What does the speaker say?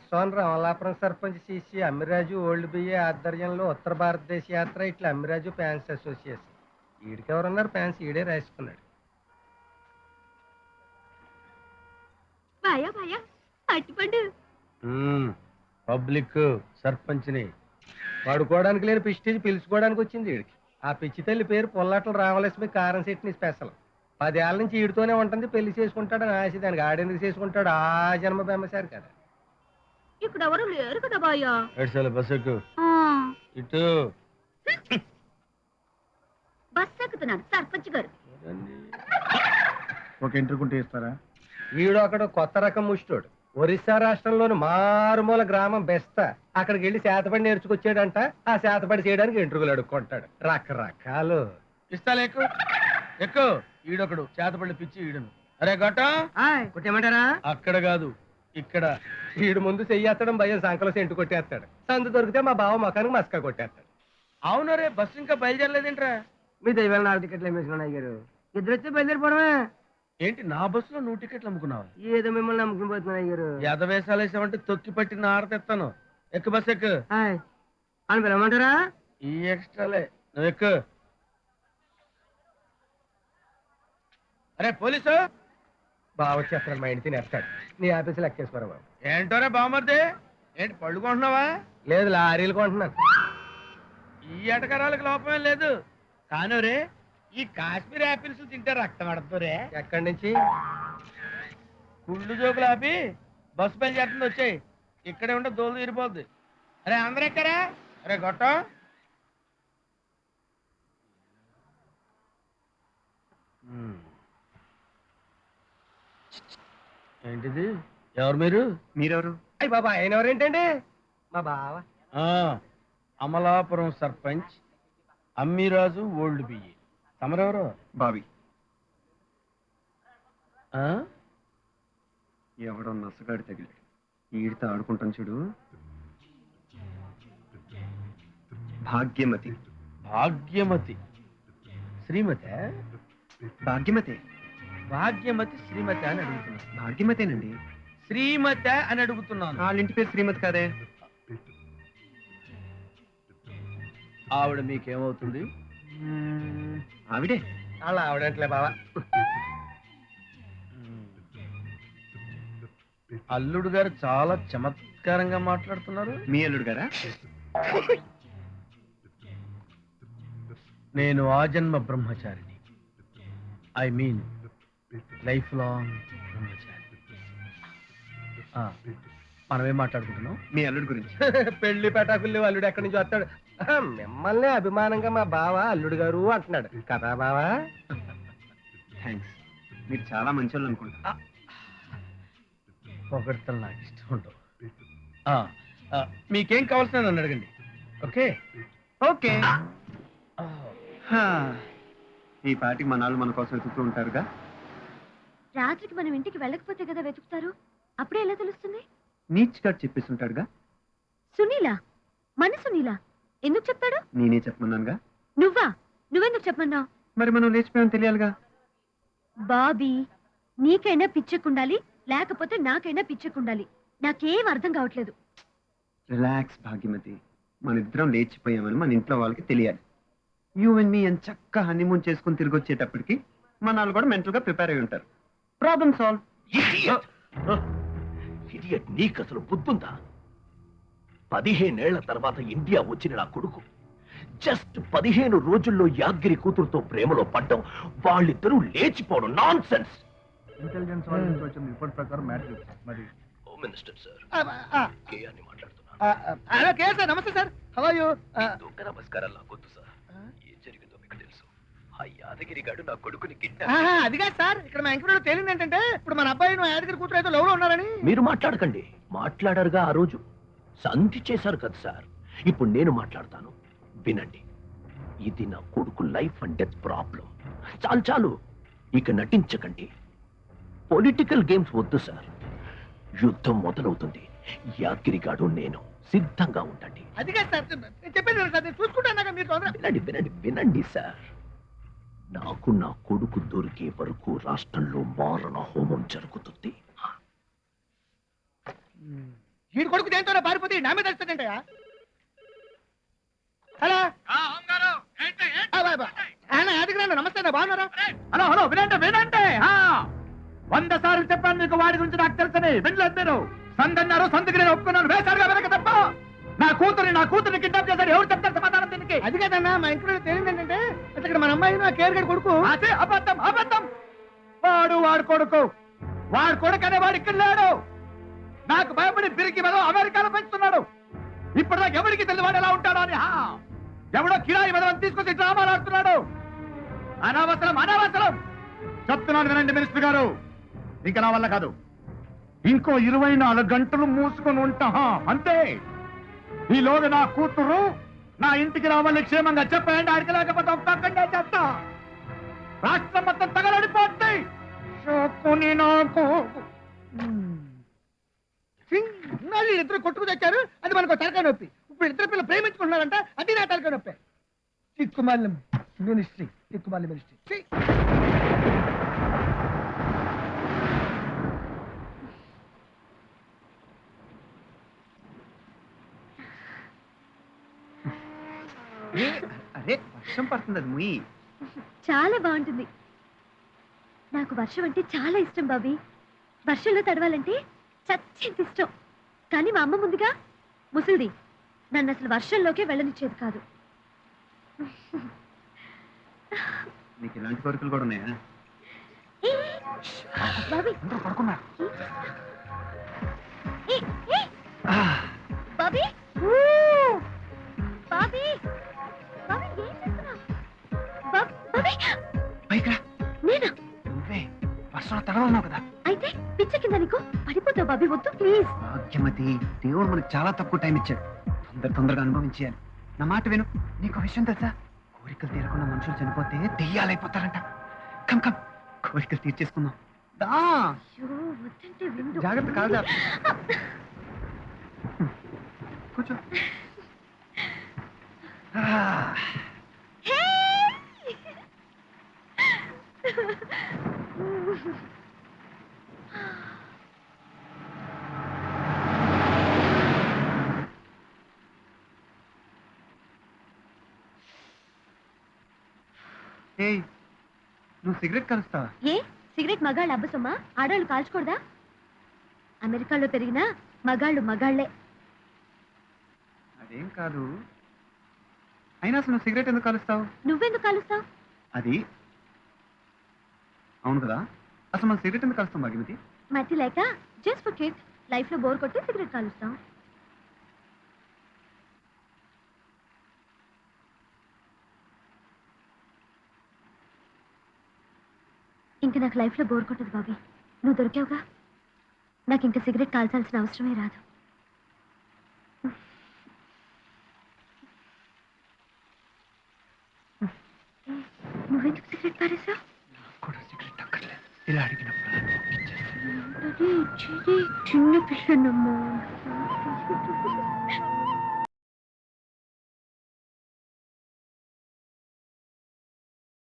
సోన్ అమలాపురం సర్పంచ్ సిసి అమ్మిరాజు ఓల్డ్ బిఏ ఆధ్వర్యంలో ఉత్తర భారతదేశ యాత్ర ఇట్లా అమ్మిరాజు ఫ్యాన్స్ అసోసియేషన్. ఈడికి ఎవరున్నారు? ఫ్యాన్స్ ఈడే రాసుకున్నాడు. పబ్లిక్ సర్పంచ్ని పడుకోవడానికి లేని పిస్టేజ్ పిలుచుకోవడానికి వచ్చింది ఈడికి. ఆ పిచ్చి తల్లి పేరు పొల్లాటలు రావలసి కారం సెట్ని స్పెషల్. 10 ఏళ్ళ నుంచి ఈడితోనే ఉంటుంది. పెళ్లి చేసుకుంటాడని ఆశ. దానికి ఆడెందుకు చేసుకుంటాడు? ఆ జన్మ బెమ్మసారి కదా. ఇక్కడ ఎవరు లేరు కదా బాయ్యా. బస్ ఎక్కు. ఇటు బస్ ఎక్కుతున్నాను సర్పంచ్ గారు. ఒక ఇంటర్కుంటే ఇస్తారా? వీడు అక్కడ కొత్త రకం ముష్టోడు. ఒరిస్సా రాష్ట్రంలోని మారుమూల గ్రామం బెస్త. అక్కడికి వెళ్ళి శాతపడి నేర్చుకొచ్చాడంట. ఆ శాతపడి చేయడానికి ఎంట్రుకలు అడుక్కుంటాడు. రకరకాలు. ఇస్తాలే, ఎక్కువ ఎక్కువ. ఈడొకడు చేతపడి పిచ్చి ఈడును. అరే గొట్ట కొట్టేమంటారా? అక్కడ కాదు, ఇక్కడ. వీడు ముందు చెయ్యేత్తడం భయం, సంకలో సెంటు కొట్టేస్తాడు. సందు దొరికితే మా బావ మొఖానికి మస్కా కొట్టేస్తాడు. అవును రే, బస్సు ఇంకా బయలుదేరలేదేంట్రా? మీ దైవాలు 4 టికెట్లు వేసుకున్నాయి గారు. ఇద్దరు వచ్చి బయలుదేరిపోవడమే. ఏంటి నా బస్సులో 100 టికెట్లు అమ్ముకున్నావా? ఏదో మిమ్మల్ని నమ్ముకుని పోతున్నాయి గారు. ఎదవేసాలు వేసామంటే తొక్కి పట్టి నారతెత్తాను. ఎక్కు బస్ ఎక్కు. అని పిలవమంటారా? ఈ ఎక్స్ట్రాలే, నువ్వు ఎక్కు. అరే పోలీసు బావ వచ్చేస్తాడు. మా ఇంటి తినేస్తాడు. నీ ఆఫీసులో ఎక్కేసుకోరా బాబు. ఏంటోరే బావమరిది, ఏంటి పళ్ళు కొంటున్నావా? లేదు, లారీలు కొంటున్నాను. ఈ ఎటకరాలకు లోపమే లేదు. కానోరే, ఈ కాశ్మీర్ యాపిల్స్ తింటే రక్తం పడుతురే. ఎక్కడి నుంచి? కుళ్ళు జోకులు ఆపి బస్సు బయలుదేరుతుంది, వచ్చాయి. ఇక్కడే ఉంటే దోలు తీరిపోద్ది. అరే అందరూ ఎక్కరా? అరే గొట్టం, ఏంటిది? ఎవరు మీరు? మీరెవరు? అయ్యి బాబా, ఆయన ఎవరేంటండి? మా బావ. అమలాపురం సర్పంచ్ అమ్మిరాజు ఓల్డ్ బియ్యి. తమరెవరు? బావి. ఆ? ఎవడో నసగాడి తగిలాడు. ఈడితో ఆడుకుంటాను చూడు. భాగ్యమతి. భాగ్యమతి శ్రీమతి? భాగ్యమతి. భాగ్యమతి శ్రీమతి అని అడుగుతున్నాను. భాగ్యమతేనండి. శ్రీమతి అని అడుగుతున్నాను. వాళ్ళ ఇంటి పేరు శ్రీమతి కాదే. ఆవిడ మీకేమవుతుంది? ఆవిడే. అలా ఆవిడంటలే బావా. అల్లుడు గారు చాలా చమత్కారంగా మాట్లాడుతున్నారు. మీ అల్లుడు గారా? నేను ఆజన్మ బ్రహ్మచారిని. ఐ మీన్ లైఫ్ లాంగ్ బ్రహ్మచారి. మనమేం మాట్లాడుకుంటున్నాం? మీ అల్లుడు గురించి. పెళ్లి పెటాకుల్లి అల్లుడు ఎక్కడి నుంచి వస్తాడు? మిమ్మల్ని అభిమానంగా మా బావ అల్లుడు గారు అంటున్నాడు కదా బావా. థ్యాంక్స్. మీరు చాలా మంచి వాళ్ళు అనుకుంటా. పొగడ్తలు నాకు ఇష్టం ఉండవు. మీకేం కావాల్సిన నన్ను అడగండి. Okay okay. ఈ పాటికి మనాళ్ళు మన కోసం వెతుకుతూ ఉంటారుగా. రాత్రికి మనం ఇంటికి వెళ్ళకపోతే కదా వెతుకుతారు. అప్పుడే ఎలా తెలుస్తుంది? నీచ్ గారు చెప్పేస్తుంటాడుగా. సునీలా? మన సునీలా ఎందుకు చెప్తాడు? నేనే చెప్పమన్నానుగా. నువ్వా? నువ్వెందుకు చెప్పమన్నావు? మరి మనం లేచిపోయాం తెలియాలిగా. బాబీ, నీకైనా పిచ్చెక్కుండాలి, లేకపోతే నాకైనా పిచ్చెక్కుండాలి. నాకేం అర్థం కావట్లేదు. రిలాక్స్ భాగ్యమతి. మన ఇద్దరం లేచిపోయామని మన ఇంట్లో వాళ్ళకి తెలియాలి. యూ అండ్ మీ అని చక్కగా హనీమూన్ చేసుకుని తిరిగి వచ్చేటప్పటికి మన వాళ్ళు కూడా మెంటల్ గా ప్రిపేర్ అయి ఉంటారు. Problem solve. నీకు అసలు బుద్ధుందా? 15 ఏళ్ల తర్వాత ఇండియా వచ్చిన నా కొడుకు జస్ట్ 15 రోజుల్లో యాద్గిరి కూతురుతో ప్రేమలో పడ్డం, వాళ్ళిద్దరూ లేచిపోవడం నాన్ సెన్స్. ఇంటెలిజెన్స్ వాళ్ళ నుంచి వచ్చిన రిపోర్ట్ ప్రకారం మ్యాటర్ మరి. హోమ్ మినిస్టర్ సార్, కేఆర్ని మాట్లాడుతున్నాను. హలో కేఆర్ సార్, నమస్తే సార్. How are you? దొంగ నమస్కారాలు నాకొద్దు సార్. ఏం జరిగిందో మీకు తెలుసు. ఆ యాదగిరి గాడు నా కొడుకుని అది కాదు సార్, ఇక్కడ మా ఎంక్వైరీలో తేలింది ఏంటంటే ఇప్పుడు మన అబ్బాయి యాదగిరి కూతురు అయితే లవ్ లో ఉన్నారని. మీరు మాట్లాడకండి. మాట్లాడారుగా ఆ రోజు, సంధి చేశారు కదా సార్. ఇప్పుడు నేను మాట్లాడతాను, వినండి. ఇది నా కొడుకు లైఫ్ అండ్ డెత్ ప్రాబ్లం. చాలు చాలు, ఇక నటించకండి. పొలిటికల్ గేమ్స్ వద్దు సార్. యుద్ధం మొదలవుతుంది. యాదగిరిగాడు నేను సిద్ధంగా ఉండండి. అది కాదు సార్, నేను చెప్పేది సార్, నేను చూసుకుంటాను. మీరు వినండి వినండి వినండి సార్. నాకు నా కొడుకు దొరికే వరకు రాష్ట్రంలో మారణ హోమం జరుగుతుంది. వీడి కొడుకు దేంతో పారిపోతే నా మీద వస్తుందంటయా. హలో యాదగిరి నమస్తే, బాగున్నారా? హలో హలో వినండి వినండి 100 సార్లు చెప్పాను మీకు వాడి గురించి నాకు తెలుసని వినలేదు మీరు. సందన్నారు, సందుకు నేను ఒప్పుకున్నాను, వేశారుగా వెనక తప్ప. నా కూతుర్ని కిడ్నాప్ చేశారు, ఎవరు చెప్తారు సమాధానం దీనికి? అది కదన్నా మా ఇంట్లో తెలియదు ఏంటంటే ఇక్కడ మన అమ్మాయి నా కేర్ గడి కొడుకు. అదే అబద్ధం అబద్ధం. వాడు కొడుకు అనే వాడు ఇక్కడ లేడు. నాకు భయపడి తిరిగి మనం అమెరికాలో పెంచుతున్నాడు. ఇప్పుడు నాకు ఎవరికి తెలియదు వాడు ఎలా ఉంటాడో అని. ఎవడో కిరాయి వెదవని తీసుకొచ్చి డ్రామాలు ఆడుతున్నాడు. అనవసరం చెప్తున్నాను వినండి మినిస్టర్ గారు, ఇంకా నా వల్ల కాదు. ఇంకో 24 గంటలు మూసుకొని ఉంటా అంతే. ఈలోగా నా కూతురు నా ఇంటికి రావాలని క్షేమంగా చెప్పండి. ఆడికి లేకపోతే ఒక్కడే చేస్తా. రాష్ట్రం మొత్తం తగలడిపోద్ది. షోకుని నాకు ఇద్దరు కొట్టుకు తెచ్చారు, అది మనకు తలకాయ నొప్పి. ఇప్పుడు ఇద్దరు పిల్లలు ప్రేమించుకుంటున్నారంట, అది నా తలకాయ నొప్పి. తిక్కుమాలి మినిస్ట్రీ. అరే వర్షం పడుతుంది, అది ముయ్యి. చాలా బాగుంటుంది. నాకు వర్షం అంటే చాలా ఇష్టం బాబీ. వర్షంలో తడవాలంటే చచ్చేంత ఇష్టం. కానీ మా అమ్మ ముందుగా ముసలిది, నన్ను అసలు వర్షంలోకే వెళ్ళనిచ్చేది కాదు. నీకు ఇలాంటి కోరికలు కూడా ఉన్నాయా? ఏ, బాబీ అందరూ పడుకున్నారు. ఏ, ఏ, బాబీ ఊ, బాబీ బాబీ ఏం చేస్తున్నావ్? బాబీ పైగా నేనా? నువ్వే వర్షంలో తడవన్నావు కదా. అయితే పిచ్చ కింద నీకు పడిపోతావు బాబీ, వద్దు ప్లీజ్. భాగ్యమతి, దేవుడు మనకు చాలా తక్కువ టైం ఇచ్చాడు. తొందరగా అనుభవించేయాలి. నా మాట విను. నీకు విషయం తెలుసా? కోరికలు తీరకుండా మనుషులు చనిపోతే దెయ్యాలైపోతారంట. కమ్ కమ్, కోరికలు తీర్చేసుకుందాం. దా. అయ్యో, వద్దంటే విండు. జాగ్రత్త, కాదు కూర్చో. హే! ఏయ్, నువ్వు సిగరెట్ కలుస్తావా? ఏ సిగరెట్ మగాళ్ళ అబ్బసమ్మా? ఆడవాళ్ళు కాల్చకూడదా? అమెరికాలో పెరిగిన మగాళ్ళే. అదేం కాదు. అయినా అసలు నువ్వు సిగరెట్ ఎందుకు కలుస్తావు? నువ్వెందుకు కాలుస్తావు? అది అవును కదా. అసలు మనం సిగరెట్ ఎందుకు కలుస్తాం భాగ్యమతి? మతి లేక జస్ట్ ఫర్ కిడ్. లైఫ్ లో బోర్ కొట్టి సిగరెట్ కాలుస్తాం. ఇంకా నాకు లైఫ్ లో బోర్ కొట్టదు బాబీ. నువ్వు దొరికావుగా, నాకు ఇంకా సిగరెట్ కాల్చాల్సిన అవసరమే రాదు. నువ్వెందుకు సిగరెట్ పారేసావు? కూడా సిగరెట్ అక్కర్లేదు. ఇలా అడిగినప్పుడు చిన్న పిల్లనమ్మా.